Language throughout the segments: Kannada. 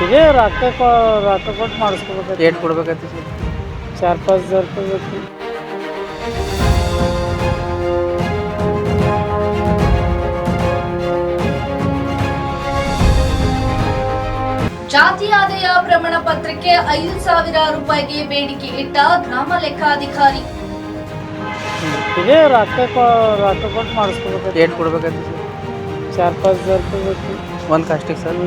ಇದೇ ರೊಕ್ಕ ಕೊಟ್ಟು ಮಾಡಿಸ್ಕೋಬೇಕು. Eight ಕೊಡ್ಬೇಕಾಯ್ತು sir? 4-5 ಹਜ਼ਾਰ ರೂಪಾಯಿ ಬೇಕು. ಜಾತಿ ಆದಾಯ ಪ್ರಮಾಣ ಪತ್ರಕ್ಕೆ 5,000 ರೂಪಾಯಿಗೆ ಬೇಡಿಕೆ ಇಟ್ಟ ಗ್ರಾಮ ಲೆಕ್ಕಾಧಿಕಾರಿ. ಇದೇ ರೊಕ್ಕ ಕೊಟ್ಟು ಮಾಡಿಸ್ಕೋಬೇಕು. Eight ಕೊಡ್ಬೇಕಾಯ್ತು sir? 4-5 ಹਜ਼ਾਰ ರೂಪಾಯಿ ಬೇಕು. ಒಂದು ಕಾಸ್ಟಿಗೆ ಸರ್?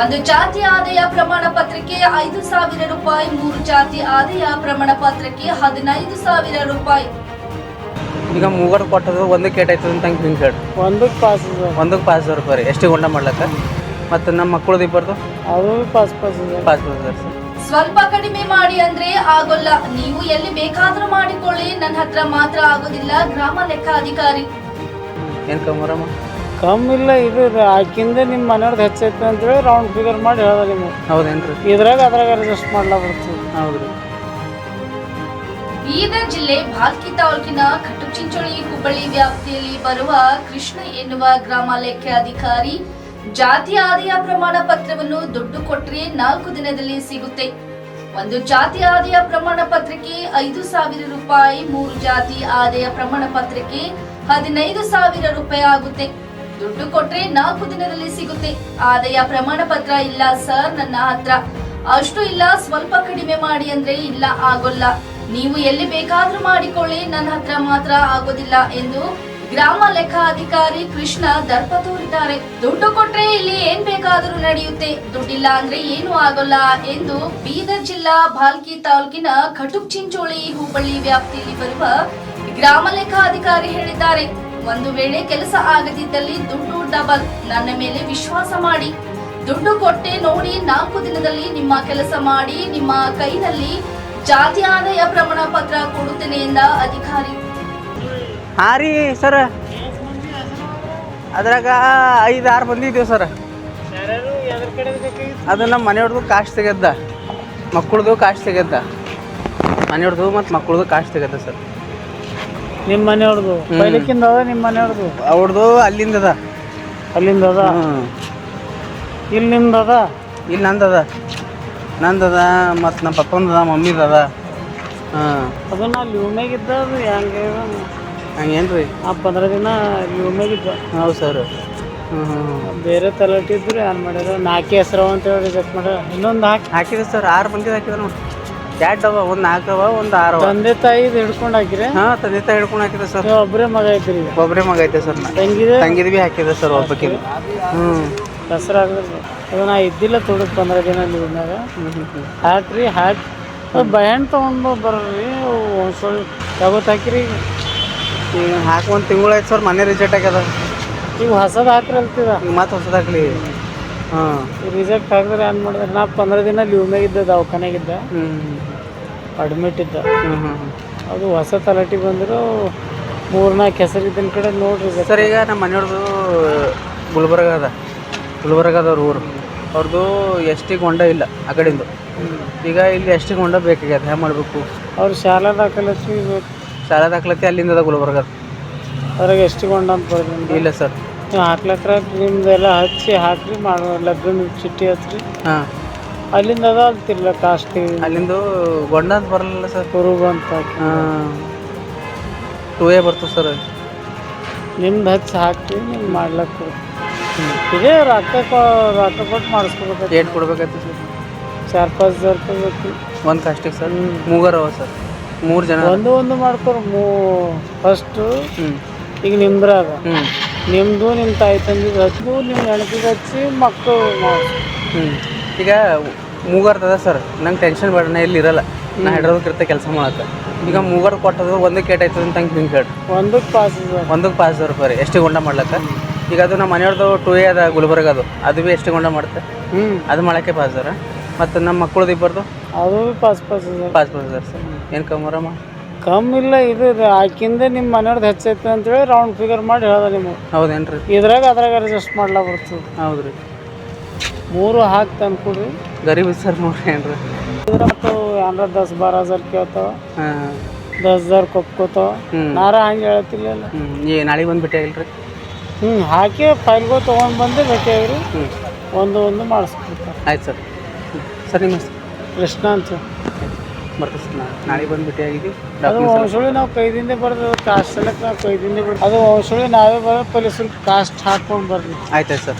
ಒಂದು ಜಾತಿ ಆದಾಯ ಪ್ರಮಾಣ ಪತ್ರಕ್ಕೆ 5,000 ರೂಪಾಯಿ, 3 ಜಾತಿ ಆದಾಯ ಪ್ರಮಾಣ ಪತ್ರಕ್ಕೆ 15,000 ರೂಪಾಯಿ. ಈಗ ಮೂಗರ್ ಕೊಟ್ಟದು ಒಂದಕ್ಕೆ ಏಟಾಯ್ತದ ಅಂತ ಹಿಂಗೆ ಹೇಳಿ. ಒಂದಕ್ಕೆ 5,000. ಒಂದಕ್ಕೆ 5,000 ರೂಪಾಯಿ ರೀ. ಎಷ್ಟು ಗೊಂಡ ಮಾಡ್ಲಕ್ಕ? ಮತ್ತು ನಮ್ಮ ಮಕ್ಕಳದು ಇಬ್ಬರದು ಅದು 5,000. 5,000 ಸರ್. ಸ್ವಲ್ಪ ಕಡಿಮೆ ಮಾಡಿ ಅಂದ್ರೆ ಆಗೋಲ್ಲ, ನೀವು ಎಲ್ಲಿ ಬೇಕಾದ್ರೂ ಮಾಡಿಕೊಳ್ಳಿ, ನನ್ನ ಹತ್ರ ಮಾತ್ರ ಆಗೋದಿಲ್ಲ. ಗ್ರಾಮ ಲೆಕ್ಕಾಧಿಕಾರಿ. ಏನು ಕಮ್ಮರಮ್ಮ? ಕಮ್ಮಿಲ್ಲ, ಇದು ಆಕಿಂದ ನಿಮ್ಮ ಮನೆಯವ್ರದ್ದು ಹೆಚ್ಚೈತೆ ಅಂತೇಳಿ ರೌಂಡ್ ಫಿಗರ್ ಮಾಡಿ ಹೇಳ್ದ ನಿಮಗೆ. ಹೌದೇನ್ರಿ? ಅದ್ರಾಗ ಅಡ್ಜಸ್ಟ್ ಮಾಡ್ಲಾ ಬರ್ತದೆ. ಹೌದ್ರಿ. ಬೀದರ್ ಜಿಲ್ಲೆ ಭಾಲ್ಕಿ ತಾಲೂಕಿನ ಕಟುಚಿಂಚೋಳಿ ಹುಬ್ಬಳ್ಳಿ ವ್ಯಾಪ್ತಿಯಲ್ಲಿ ಬರುವ ಕೃಷ್ಣ ಎನ್ನುವ ಗ್ರಾಮ ಲೆಕ್ಕಾಧಿಕಾರಿ ಜಾತಿ ಆದಾಯ ಪ್ರಮಾಣ ಪತ್ರವನ್ನು ದುಡ್ಡು ಕೊಟ್ರೆ 4 ದಿನದಲ್ಲಿ ಸಿಗುತ್ತೆ. ಒಂದು ಜಾತಿ ಆದಾಯ ಪ್ರಮಾಣ ಪತ್ರಕ್ಕೆ 5,000 ರೂಪಾಯಿ, 3 ಜಾತಿ ಆದಾಯ ಪ್ರಮಾಣ ಪತ್ರಕ್ಕೆ 15,000 ರೂಪಾಯಿ ಆಗುತ್ತೆ. ದುಡ್ಡು ಕೊಟ್ರೆ 4 ದಿನದಲ್ಲಿ ಸಿಗುತ್ತೆ. ಆದಾಯ ಪ್ರಮಾಣ ಪತ್ರ ಇಲ್ಲ ಸರ್ ನನ್ನ ಹತ್ರ, ಅಷ್ಟು ಇಲ್ಲ, ಸ್ವಲ್ಪ ಕಡಿಮೆ ಮಾಡಿ ಅಂದ್ರೆ ಇಲ್ಲ ಆಗೋಲ್ಲ, ನೀವು ಎಲ್ಲಿ ಬೇಕಾದ್ರೂ ಮಾಡಿಕೊಳ್ಳಿ, ನನ್ನ ಹತ್ರ ಮಾತ್ರ ಆಗೋದಿಲ್ಲ ಎಂದು ಗ್ರಾಮ ಲೆಕ್ಕಾಧಿಕಾರಿ ಕೃಷ್ಣ ದರ್ಪ ತೋರಿದ್ದಾರೆ. ದುಡ್ಡು ಕೊಟ್ರೆ ಇಲ್ಲಿ ಏನ್ ಬೇಕಾದರೂ ನಡೆಯುತ್ತೆ, ದುಡ್ಡಿಲ್ಲ ಅಂದ್ರೆ ಏನು ಆಗೋಲ್ಲ ಎಂದು ಬೀದರ್ ಜಿಲ್ಲಾ ಭಾಲ್ಕಿ ತಾಲೂಕಿನ ಖಟುಕ್ ಚಿಂಚೋಳಿ ಹುಬ್ಬಳ್ಳಿ ವ್ಯಾಪ್ತಿಯಲ್ಲಿ ಬರುವ ಗ್ರಾಮ ಲೆಕ್ಕಾಧಿಕಾರಿ ಹೇಳಿದ್ದಾರೆ. ಒಂದು ವೇಳೆ ಕೆಲಸ ಆಗದಿದ್ದಲ್ಲಿ ದುಡ್ಡು ಡಬಲ್, ನನ್ನ ಮೇಲೆ ವಿಶ್ವಾಸ ಮಾಡಿ, ದುಡ್ಡು ಕೊಟ್ಟೆ ನೋಡಿ, 4 ದಿನದಲ್ಲಿ ನಿಮ್ಮ ಕೆಲಸ ಮಾಡಿ ನಿಮ್ಮ ಕೈನಲ್ಲಿ ಜಾತಿ ಆದಾಯ ಪ್ರಮಾಣ ಪತ್ರ ಕೊಡುತ್ತೇನೆ ಎಂದ ಅಧಿಕಾರಿ. ಹಾಂ ರೀ ಸರ್, ಅದ್ರಾಗ 5-6 ಮಂದಿ ಇದ್ದೀವಿ ಸರ್. ಅದು ನಮ್ಮ ಮನೆಯವ್ರದ್ದು ಕಾಸ್ಟ್ ತೆಗೆದ್ದ, ಮಕ್ಕಳದು ಕಾಸ್ಟ್ ತೆಗೆದ್ದ, ಮನೆಯವ್ರದ್ದು ಮತ್ತು ಮಕ್ಕಳದು ಕಾಸ್ಟ್ ತೆಗೆದ್ದ ಸರ್. ನಿಮ್ಮ ಮನೆಯವ್ರದ್ದು ಪೈಲಕ್ಕಿಂದ ಅದ? ನಿಮ್ಮ ಮನೆಯವ್ರದ್ದು ಅವ್ರದ್ದು ಅಲ್ಲಿಂದ ಅದ. ಅಲ್ಲಿಂದ ಅದ? ಇಲ್ಲಿ ನಿಮ್ದು ಅದ? ಇಲ್ಲಿ ನಂದದ ಮತ್ತು ನಮ್ಮ ಪಪ್ಪಂದದ, ಮಮ್ಮಿದದ. ಹಾಂ, ಅದು ನಾ ಲೀವ್ ಮ್ಯಾಗಿದ್ದ. ಅದು ಹೆಂಗೆ ಹಂಗೇನು ರೀ? 15 ದಿನ ಲೀವ್ ಮ್ಯಾಗಿದ್ದ. ಹೌದು ಸರ್. ಬೇರೆ ತಲಾಟಿ ಇದ್ರು ಏನು ಮಾಡ್ಯಾರ, 4 ಹೆಸರು ಅಂತೇಳಿ ರಿಜೆಕ್ಟ್ ಮಾಡ್ಯಾರ. ಇನ್ನೊಂದು ಹಾಕಿದೆ ಸರ್. 6 ಮಂದಿ ಹಾಕಿದ ನೋಡಿ. 2 ಅವ, ಒಂದು 4 ಅವ, ಒಂದು 6 ಅವ. ತಂದೆ ತಾಯಿದು ಹಿಡ್ಕೊಂಡು ಹಾಕಿರಿ? ಹಾಂ, ತಂದೆ ತಾಯಿ ಹಿಡ್ಕೊಂಡು ಹಾಕಿದೆ ಸರ್. ಒಬ್ಬರೇ ಮಗ ಐತ್ರಿ? ಒಬ್ಬರೇ ಮಗ ಐತೆ ಸರ್. ತಂಗಿದ ಭೀ ಹಾಕಿದೆ ಸರ್ ಒಬ್ಬಕ್ಕಿಂತ. ದಸರಾ ಆಗಲ್ಲ ಅದು. ನಾ ಇದ್ದಿಲ್ಲ ತೊಡದು 15 ದಿನ ಲೀವ್ ಮ್ಯಾಗ. ಹಾಕ್ರಿ ಬಹಣ್ ತೊಗೊಂಡು ಬರ್ರಿ, ಒಂದು ಯಾವತ್ತು ಹಾಕಿರಿ? ಈಗ ಹಾಕಿ 1 ತಿಂಗಳು ಆಯ್ತು ಸರ್. ಮನೆ ರಿಜೆಕ್ಟ್ ಆಗ್ಯದ. ಈಗ ಹೊಸದು ಹಾಕ್ರಿ ಅಲ್ತಿದ? ಈಗ ಮತ್ತೆ ಹೊಸದು ಹಾಕ್ಲಿ. ಹಾಂ, ರಿಜೆಕ್ಟ್ ಹಾಕಿದ್ರೆ ಏನು ಮಾಡಿದ್ರೆ, ನಾ 15 ದಿನ ಲೀವ್ ಮ್ಯಾಗಿದ್ದ, ದವಾಖಾನೆಗಿದ್ದ, ಅಡ್ಮಿಟ್ ಇದ್ದ. ಅದು ಹೊಸ ತಲಾಟಿ ಬಂದರು, 3-4 ಹೆಸರು ಇದ್ದಿನ ಕಡೆ ನೋಡ್ರಿ ಸರ್. ಈಗ ನಮ್ಮ ಮನೆಯವ್ರದ್ದು ಗುಲ್ಬರ್ಗದವ್ರು ಊರು. ಅವ್ರದ್ದು ಎಷ್ಟಿಗೆ ಹೊಂಡ ಇಲ್ಲ ಆ ಕಡೆಯಿಂದ. ಈಗ ಇಲ್ಲಿ ಎಷ್ಟಿಗೆ ಹೊಂಡ ಬೇಕಾಗ್ಯದ, ಹೆಂಗೆ ಮಾಡಬೇಕು? ಅವ್ರು ಶಾಲಾ ದಾಖಲಾತಿ ಶಾಲಾ ದಾಖಲಾತಿ ಅಲ್ಲಿಂದ ಅದ ಗುಲ್ಬರ್ಗದ. ಅದ್ರಾಗ ಎಷ್ಟಿಗೆ ಹೊಂಡ ಅಂತ ಬರ್ತೀನಿ? ಇಲ್ಲ ಸರ್. ನೀವು ಹಾಕ್ಲತ್ರ ನಿಮ್ದೆಲ್ಲ ಹಚ್ಚಿ ಹಾಕ್ರಿ, ಲಗ್ನ ಚಿಟ್ಟಿ ಹಚ್ರಿ. ಹಾಂ, ಅಲ್ಲಿಂದ ಅದ ಅಲ್ತಿರ್ಲ ಕಾಸ್ಟಿ. ಅಲ್ಲಿಂದು ಗೊಂಡ ಅಂತ ಬರಲ್ಲ ಸರ್, ಕುರುಬ ಅಂತ. ಹಾಂ, 2A ಬರ್ತದೆ ಸರ್. ನಿಮ್ದು ಹಚ್ಚಿ ಹಾಕ್ರಿ, ನಿಮ್ಗೆ ಮಾಡ್ಲಕ್ಕ ಕೊಡ್ತೀವಿ. ಇದೇ ರೊಕ್ಕ ಕೊಟ್ಟು ಮಾಡಿಸ್ಕೋಬೇಕು. Eight ಕೊಡ್ಬೇಕಾಯ್ತು sir? 4-5 ಹਜ਼ਾਰ ರೂಪಾಯಿ ಬೇಕು. ಒಂದು ಕಾಸ್ಟಿಗೆ ಸರ್? 3 ಅವ ಸರ್. 3 ಜನ. ಒಂದು ಮಾಡ್ಕೊರು. ಫಸ್ಟು ಈಗ ನಿಮ್ದ್ರಾಗ ನಿಮ್ಮದು, ನಿಮ್ಮ ತಾಯಿ ತಂದಿದ್ದು ಹಚ್ಚು, ನಿಮ್ಮ ಹೆಣ್ತಿಗೆ ಹಚ್ಚಿ, ಮಕ್ಕಳು ಮಾಡಿ. ಈಗ 3 ಅದ ಸರ್. ನಂಗೆ ಟೆನ್ಷನ್ ಬೇಡ, ನಾ ಇಲ್ಲಿ ಇರಲ್ಲ, ನಾ ಹೈದ್ರಾಬಾದ್ ಕೆಲಸ ಮಾಡಕ್ಕೆ. ಈಗ 3 ಕೊಟ್ಟದು ಒಂದಕ್ಕೆ ಏಟಾಯ್ತದ ಅಂತ ಹಿಂಗೆ ಹೇಳಿ. ಒಂದಕ್ಕೆ 5,000. 5,000 ರೂಪಾಯಿ ರೀ. ಎಷ್ಟಿಗೆ ಹೊಂಡ ಮಾಡ್ಲಕ್ಕ? ಈಗ ಅದು ನಮ್ಮ ಮನೆಯವ್ರದ್ದು 2A ಅದ ಗುಲ್ಬರ್ಗದು, ಅದು ಭೀ ಎಷ್ಟಿಗೆ ಹೊಂಡ ಮಾಡುತ್ತೆ? ಅದು ಮಾಡೋಕ್ಕೆ 5,000. ಮತ್ತು ನಮ್ಮ ಮಕ್ಕಳದು ಇಬ್ಬರದು ಅದು 5,000. 5,000 ಸರ್. ಏನು ಕಮ್ಮರಮ್ಮ? ಕಮ್ಮಿಲ್ಲ, ಆಕಿಂದ ನಿಮ್ಮ ಮನೆಯವ್ರದ್ದು ಹೆಚ್ಚೈತೆ ಅಂತೇಳಿ ರೌಂಡ್ ಫಿಗರ್ ಮಾಡಿ ಹೇಳ್ದ ನಿಮಗೆ. ಹೌದೇನ್ರಿ? ಅದ್ರಾಗ ಅಡ್ಜಸ್ಟ್ ಮಾಡ್ಲಾ ಬರ್ತದೆ. ಹೌದು ರೀ. 3 ಹಾಕಿ ತಂದು ಕೊಡ್ರಿ. ಗರೀಬ್ ಸರ್ ನೋಡ್ರಿ. ಏನ್ರಿ ಇದ್ರಂತೂ ಏನಾರ 10-12 ಹਜ਼ਾर ಕೇಳ್ತಾವ. 10 ಹਜ਼ਾर ಕೊಪ್ಕೋತಾವ. ನಾರ ಹಂಗೆ ಹೇಳತ್ತಿಲ್ಲ. ನಾಳೆಗೆ ಬಂದು ಭೇಟಿ ಆಗಿಲ್ರಿ? ಹಾಕಿ ಫೈಲ್ಗಳು ತೊಗೊಂಡು ಬಂದು ಭೇಟಿ ಆಗಿರಿ. ಒಂದು ಮಾಡಿಸ್ಕೊಡ್ತಾರೆ. ಆಯ್ತು ಸರ್. ಸರ್ ನಿಮ್ಮ ಹೆಸರು? ಕೃಷ್ಣ ಅಂತ. ಬರ್ತದೆ ಸರ್. ನಾಳೆ ಬಂದು ಭೇಟಿಯಾಗಿದ್ದೀವಿ. ಅದು ವಂಶುಳಿ ನಾವು ಕೈದಿಂದ ಬರ್ತದೆ, ಕಾಸ್ಟ್ ಸಲಕ್ಕೆ ನಾವು ಕೈದಿಂದ ಬಿಡ್ತೀವಿ. ಅದು ವಂಶುಳಿ ನಾವೇ ಬರೋದು, ಪೊಲೀಸರು ಕಾಸ್ಟ್ ಹಾಕ್ಕೊಂಡು ಬರ್ರಿ. ಆಯ್ತು ಸರ್.